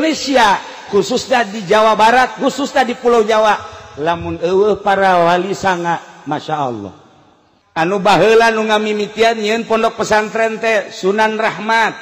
Indonesia khususnya di Jawa Barat, khususnya di Pulau Jawa, lamun eueuh para wali sanga, masya Allah. Anu baheula nu ngamimitian nyeun pondok pesantren teh Sunan Rahmat,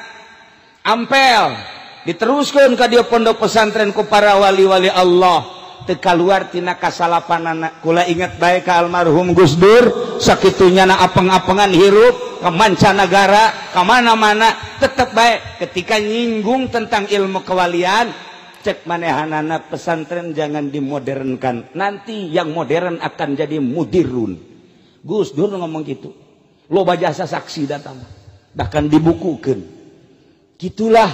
Ampel, diteruskeun ka dieu pondok pesantren ku para wali-wali Allah. Teu kaluar tina kasalapanana. Kula inget bae ka almarhum Gus Dur, sakitunya na apeng-apengan hirup ke mancanagara, ke mana-mana, tetep bae ketika nyinggung tentang ilmu kewalian, cek manehanana pesantren jangan dimodernkan. Nanti yang modern akan jadi mudirun. Gus Dur ngomong gitu. Loba jasa saksi datang, bahkan dibukukeun. Gitulah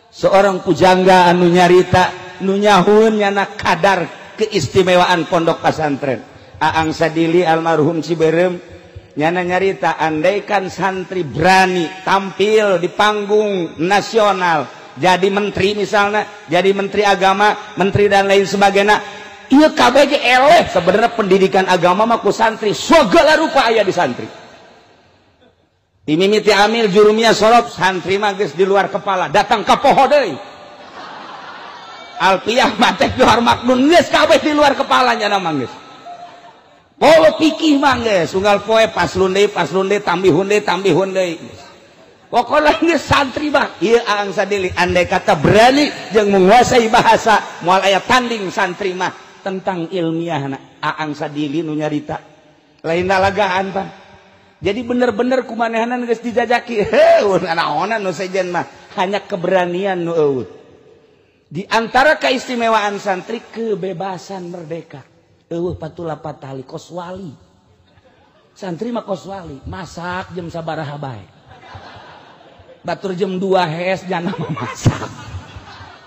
seorang pujangga anu nyarita nu nyahun nyana kadar keistimewaan pondok pesantren. Aang Sadili almarhum Ciberem nyana nyarita, andaikan santri berani tampil di panggung nasional jadi menteri misalnya, jadi menteri agama, menteri dan lain sebagainya, ieu kabeh ge eleh. Sebenarnya pendidikan agama mah ku santri segala rupa aya di santri. Timimiti amil jurumia sorop, santri mah geus di luar kepala, datang ka poho deui. Alpiyah matek johar maknun geus kabeh di luar kepalanya nama geus. Polo pikih mah geus unggal poe paslun deui tambihun deui. Pokona geus santri mah ieu Aang Sadili andai kata berani jeung menguasai bahasa moal aya tanding santri mah tentang ilmiahna. Aang Sadili nu nyarita lain lalagaan Pak. Jadi bener-bener kumanehanan geus dijajaki. Heuh naonan nu sejen mah hanya keberanian nu eueuh. Di antara keistimewaan santri kebebasan merdeka. Eueuh patula patali koswali. Santri mah koswali, masak jam sabaraha bae. Batur jam 2 hees jana masak.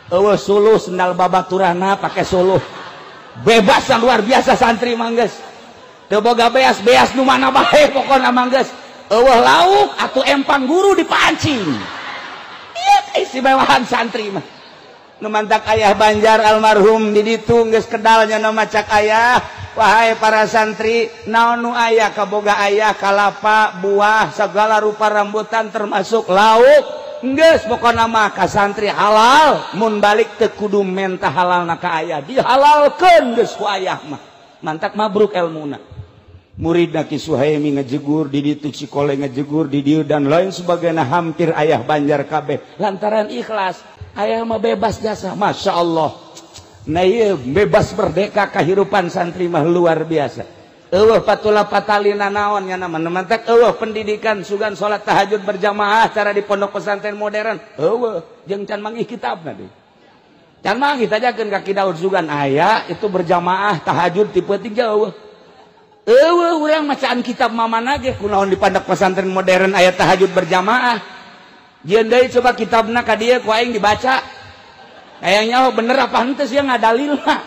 Eueuh suluh sendal babaturana pake suluh. Bebas luar biasa santri mah geus. Teu boga beas nu mana bae pokona mah geus. Eueuh lauk atuh empang guru dipancing. Ieu keistimewaan santri mah. Nu mantak ayah Banjar almarhum di ditu geus kedalnya nu macak ayah, wahai para santri naon nu aya kaboga ayah kalapa buah segala rupa rambutan termasuk lauk geus pokona mah ka santri halal mun balik teu kudu mentah halalna ka ayah dihalalkeun geus ku ayah mah mantak mabruk elmuna. Muridna Ki Suhaimi ngajegur di ditu, si Kole ngajegur di dieu dan lain sebagainya, hampir ayah Banjar kabeh lantaran ikhlas. Ayah mah bebas jasa, masya Allah. Nah iya bebas merdeka kehidupan santri mah luar biasa. Eueuh patula patalina naon nya nama mantak eueuh pendidikan sugan salat tahajud berjamaah cara di pondok pesantren modern. Eueuh jeung can manggih kitabna deui. Can manggih tajakeun ka Ki Daud sugan aya itu berjamaah tahajud tipe 3 eueuh. Eueuh urang macaan kitab mamana ge kunaon di pondok pesantren modern aya tahajud berjamaah. Jieun deui coba kitabna ka dieu ku aing dibaca. Kayaknya bener apa henteu sia ngadalilna.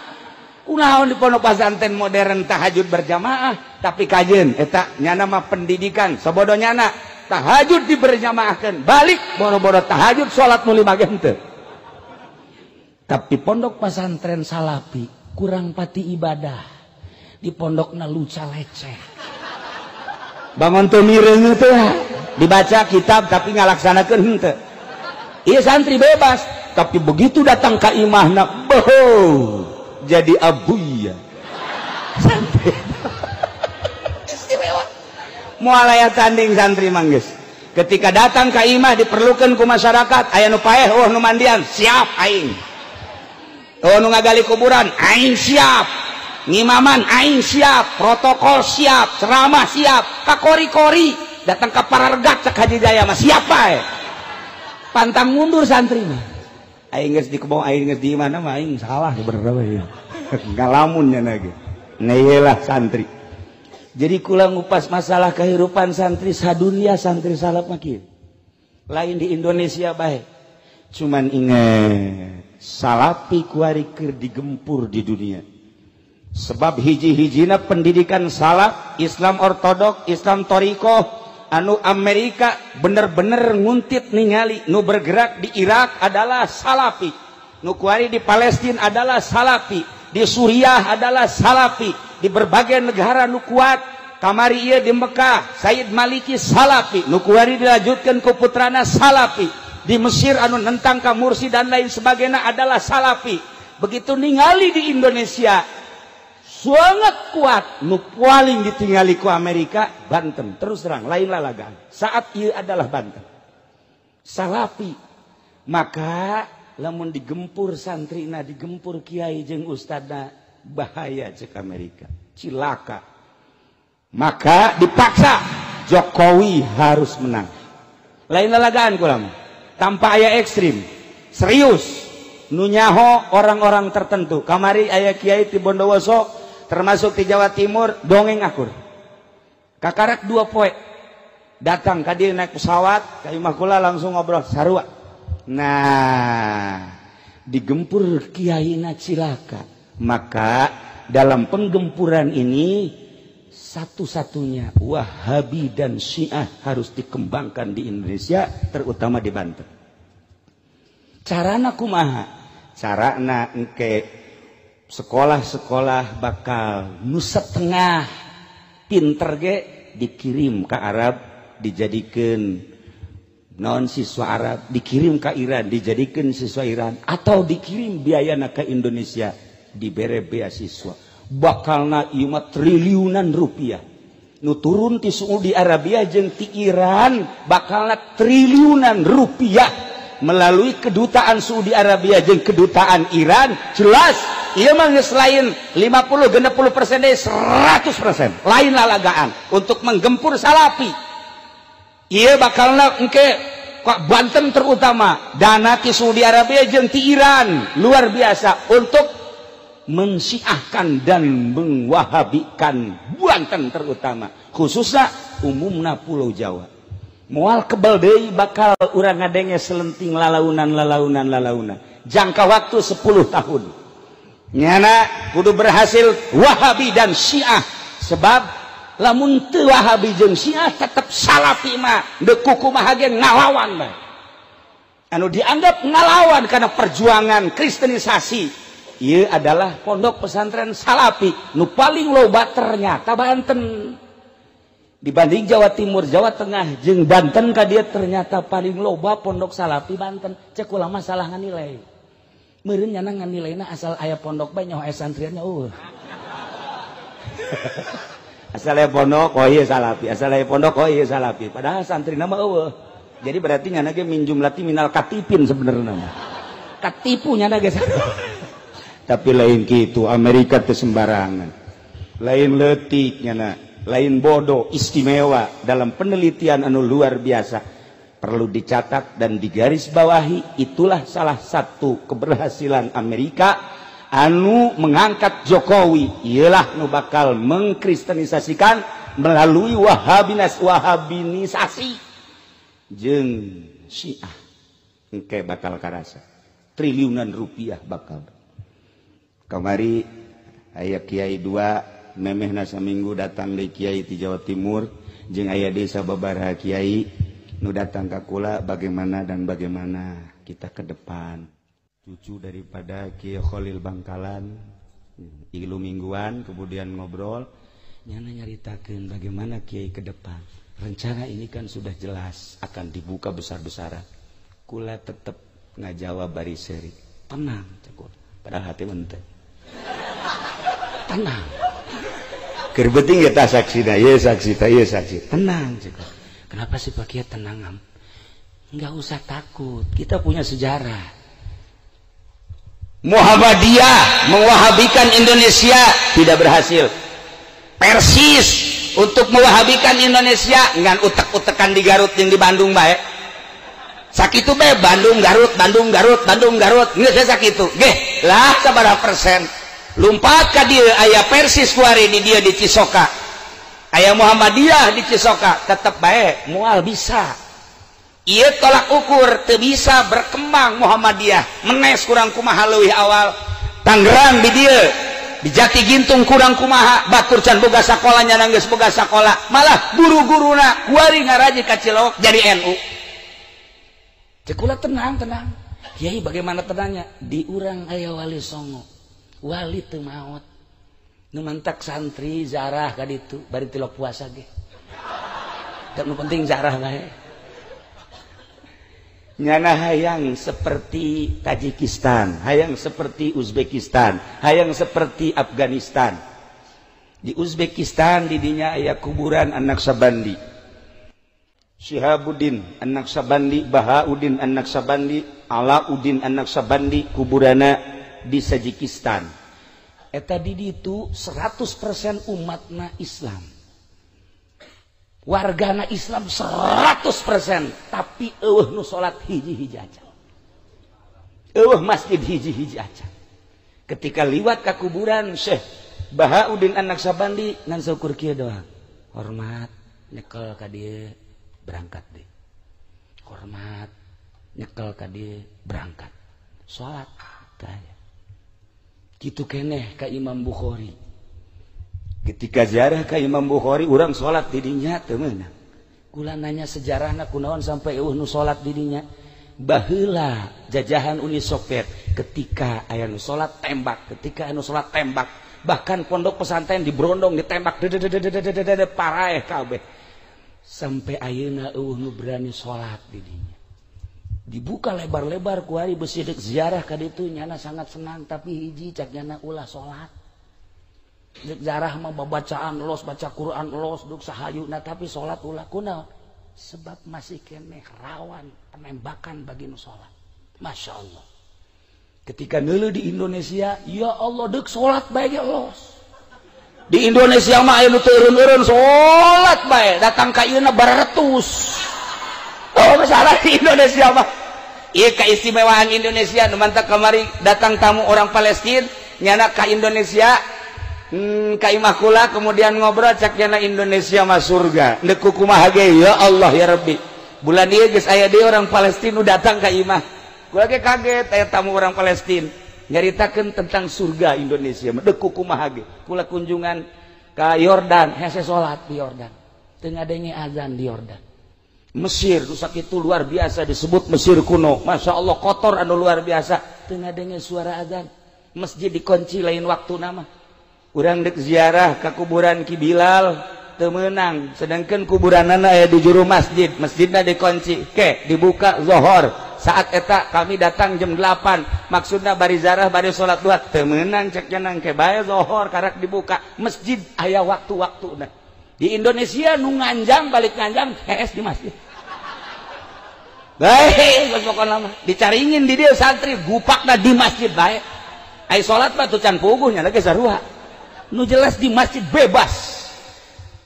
Kunaon di pondok pesantren modern tahajud berjamaah, tapi kajeun eta nyana mah pendidikan sabodonyana tahajud diberjamaahkeun. Balik boro-boro tahajud salat nu 5 jam teu. Tapi pondok pesantren salafi kurang pati ibadah. Di pondokna luca leceh. Bangun teu mireung teh dibaca kitab tapi ngalaksanakeun henteu. Ieu santri bebas, tapi begitu datang ka imahna boh jadi abuya. Santri. Istimewa. Moal aya tanding santri mah geus. Ketika datang ka imah diperlukeun ku masyarakat, aya nu paeh eueuh nu mandian, siap aing. Eueuh nu ngagali kuburan, aing siap. Ngimaman aing siap, protokol siap, ceramah siap, kakori-kori datang ke Parargat cek Haji Jaya mah siapa ya? Pantang mundur santri mah. Aing geus di kebon, aing geus di mana mah aing salah bener we. Ngalamun nya ge. Nah iyalah santri. Jadi kula ngupas masalah kehidupan santri sadunia santri salaf mah kieu. Lain di Indonesia bae. Cuman ingat salafi kuari keur digempur di dunia. Sebab hiji-hijina pendidikan salaf, Islam ortodok, Islam torikoh, anu Amerika bener-bener nguntit ningali, nu bergerak di Irak adalah salafi, nu kuari di Palestina adalah salafi, di Suriah adalah salafi, di berbagai negara nu kuat, kamari ieu di Mekah, Sayyid Maliki salafi, nu kuari dilanjutkan ku putrana salafi, di Mesir anu nentang ka Mursi dan lain sebagainya adalah salafi. Begitu ningali di Indonesia sangat kuat nu paling ditinggali ku Amerika Banten. Terus terang lain lalagaan saat ieu adalah Banten salafi. Maka lamun digempur santrina, digempur kiai jeung ustadna, bahaya cek Amerika, cilaka. Maka dipaksa Jokowi harus menang. Lain lalagaan kulam, tanpa aya ekstrim, serius. Nunyaho orang-orang tertentu. Kamari aya kiai ti Bondowoso, termasuk di Jawa Timur, dongeng akur. Kakarak 2 poe. Datang ka dieu naik pesawat, ka imah kula langsung ngobrol sarua. Nah, digempur kiaina cilaka. Maka dalam penggempuran ini satu-satunya Wahabi dan Syiah harus dikembangkan di Indonesia, terutama di Banten. Carana kumaha? Carana engke sekolah-sekolah bakal nu setengah pinter ge dikirim ke Arab, dijadikan non siswa Arab, dikirim ke Iran, dijadikan siswa Iran, atau dikirim biayana ke Indonesia, dibere beasiswa. Bakalna ieu mah triliunan rupiah. Nu turun ti Saudi Arabia jeung ti Iran bakalna triliunan rupiah melalui kedutaan Saudi Arabia jeung kedutaan Iran. Jelas ieu mah geus lain 50-60% deh 100%. Lain lalagaan untuk menggempur salafi. Ieu bakalna engke Banten terutama dana ti Saudi Arabia jeung ti Iran luar biasa untuk mensyiahkan dan mengwahabikan Banten terutama, khususnya umumna Pulau Jawa. Moal kebal deui bakal urang ngadenge selenting lalaunan jangka waktu 10 tahun nyana kudu berhasil Wahabi dan Syiah. Sebab lamun teu Wahabi jeung Syiah tetep salafi mah deuk kumaha ge ngalawan mah. Anu dianggap ngalawan karena perjuangan kristenisasi. Ieu adalah pondok pesantren salafi nu paling loba ternyata Banten. Dibanding Jawa Timur, Jawa Tengah jeung Banten ka dieu ternyata paling loba pondok salafi Banten. Cek ulama salah nganilai. Meureun nyana nganilaina asal aya pondok bae nyaho aya santriannya Asal aya pondok oh ieu salafi, asal aya pondok oh ieu salafi. Padahal santrina mah eueuh. Jadi berarti nyana ge min jumlati minal katipin sebenarnya mah. Katipu nyana ge. Tapi lain gitu, Amerika teu sembarangan. Lain leutik nyana, lain bodoh, istimewa dalam penelitian anu luar biasa. Perlu dicatat dan digarisbawahi, itulah salah satu keberhasilan Amerika anu mengangkat Jokowi. Ialah nu bakal mengkristenisasikan melalui wahabinisasi jeung Syiah. Engke bakal karasa triliunan rupiah bakal. Kamari aya kiai 2 memehna saminggu datang deui kiai di Jawa Timur jeung aya desa babaraha kiai nu datang ka kula bagaimana kita ke depan. Cucu daripada Kiai Khalil Bangkalan ilu mingguan kemudian ngobrol nyana nyaritakeun bagaimana kiai ke depan. Rencana ini kan sudah jelas akan dibuka besar-besaran. Kula tetep ngajawab bari seuri. Tenang cekul. Padahal hati menteh. Tenang. Keur beuting eta saksina, ieu saksi. Tenang cekul. Kenapa sih Pak Kiai tenang am? Enggak usah takut. Kita punya sejarah. Muhammadiyah mewahabikan Indonesia tidak berhasil. Persis untuk mewahabikan Indonesia ngan utek-utekan di Garut yang di Bandung bae. Sakitu bae Bandung Garut. Geus sakitu. Geh, lah sabaraha persen. Lumpat ka dieu aya Persis kuari di dia di Cisoka. Aya Muhammadiyah di Cisoka, tetep bae moal bisa. Ieu tolak ukur teu bisa berkembang Muhammadiyah. Menes kurang kumaha leuwih awal. Tangerang di dieu di Jati Gintung kurang kumaha, batur can boga sakola nyana geus boga sakola, malah guru-guruna kuari ngaraji ka Cilok jadi NU. Cek ulah tenang. Kiai bagaimana tenangnya? Di urang aya wali songo. Wali teu maot. Nu mantak santri zarah ka ditu bari tilok puasa ge. Dan nu penting zarah bae. nyana hayang seperti Tajikistan, hayang seperti Uzbekistan, hayang seperti Afghanistan. Di Uzbekistan didinya aya kuburan An-Naqsabandi, Syihabuddin An-Naqsabandi, Bahauddin An-Naqsabandi, Alauddin An-Naqsabandi, kuburana di Tajikistan. Eta di ditu 100% umatna Islam, wargana Islam 100%, tapi eueuh nu salat hiji-hiji aja, eueuh masjid hiji-hiji aja. Ketika liwat ka kuburan Syekh Bahauddin An-Naqsabandi ngan syukur kieu doang, hormat nyekel ka dieu berangkat deh, hormat nyekel ka dieu berangkat salat tanya. Kitu keneh ka Imam Bukhari. Ketika ziarah ka Imam Bukhari urang salat di dinya teu meunang. Kula nanya sejarahna kunaon sampai eueuh nu salat di dinya. Baheula jajahan Uni Soviet ketika aya nu salat tembak, ketika anu salat tembak, bahkan pondok pesantren diberondong ditembak paraeh kabeh. Sampai ayeuna eueuh nu berani salat di dinya. Dibuka lebar-lebar ku ari beusi deuk ziarah ka ditu nyana sangat senang, tapi hiji cak nyana ulah salat. Deuk ziarah mah babacaan los, baca Quran los, duk sahayuna, tapi salat ulah kunaon? Sebab masih keneh rawan penembakan bagi nu salat. Masya Allah. Ketika neuleuh di Indonesia, ya Allah deuk salat bae ge los. Di Indonesia mah aya nu teu eureun-eureun salat bae, datang ka ieu na baratus. Oh, masalah di Indonesia mah. Ieu keistimewaan Indonesia nu mantap kamari datang tamu orang Palestina, nyana ka Indonesia. Ka imah kula kemudian ngobrol cak nyana Indonesia mah surga. Deuk kumaha ge ya Allah ya Rabbi. Bulan ieu geus aya deui orang Palestina nu datang ka imah. Kula ge kaget aya tamu orang Palestina nyaritakeun tentang surga Indonesia. Deuk kumaha ge. Kula kunjungan ka Yordan, hese salat di Yordan. Teu ngadenge azan di Yordan. Mesir nu sakitu luar biasa disebut Mesir kuno. Masya Allah kotor anu luar biasa. Teu ngadenge suara azan. Masjid dikunci lain waktu nama. Urang dek ziarah ke kuburan Ki Bilal teu meunang, sedangkan kuburanana aya di juru masjid, masjidna dikunci. Ke dibuka zuhur. Saat eta kami datang jam 8, maksudna bari ziarah bari salat duha teu meunang cek cenah ke bae zuhur karak dibuka. Masjid aya waktu-waktuna. Di Indonesia nu nganjang balik nganjang hees di masjid. Bae geus pokona mah dicaringin di dieu santri gupakna di masjid bae. Ai salat mah teu can puguh nya lagi sarua. Nu jelas di masjid bebas.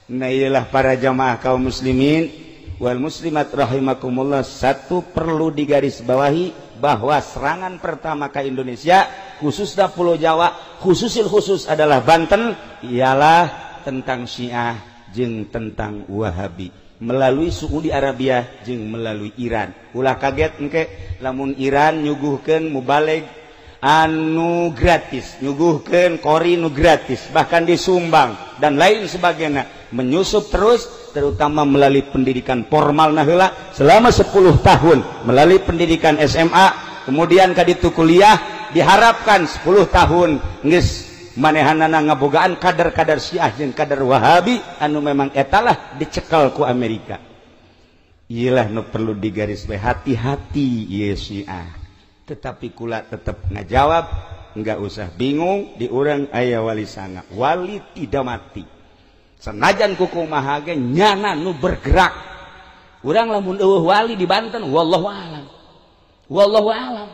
Nah iyalah para jamaah kaum muslimin wal muslimat rahimakumullah, satu perlu digarisbawahi bahwa serangan pertama ke Indonesia khususnya Pulau Jawa, khusus adalah Banten, ialah tentang Syiah jeung tentang Wahabi melalui Saudi Arabia jeung melalui Iran. Ulah kaget engke lamun Iran nyuguhkeun mubalig anu gratis, nyuguhkeun kori nu gratis, bahkan disumbang dan lain sebagainya, menyusup terus, terutama melalui pendidikan formal heula selama 10 tahun melalui pendidikan SMA, kemudian ka ditu kuliah, diharapkan 10 tahun geus manehanana ngabogaan kadar-kadar Syiah jeung kadar Wahabi anu memang etalah dicekel ku Amerika. Iyalah nu perlu digarisbawahi, hati-hati ieu Syiah. Tetapi kula tetap ngajawab, enggak usah bingung, di urang aya wali sanga, wali tidak mati. Senajan kukumaha ge nyana nu bergerak. Urang lamun eueuh wali di Banten, wallahu alam. Wallahu alam.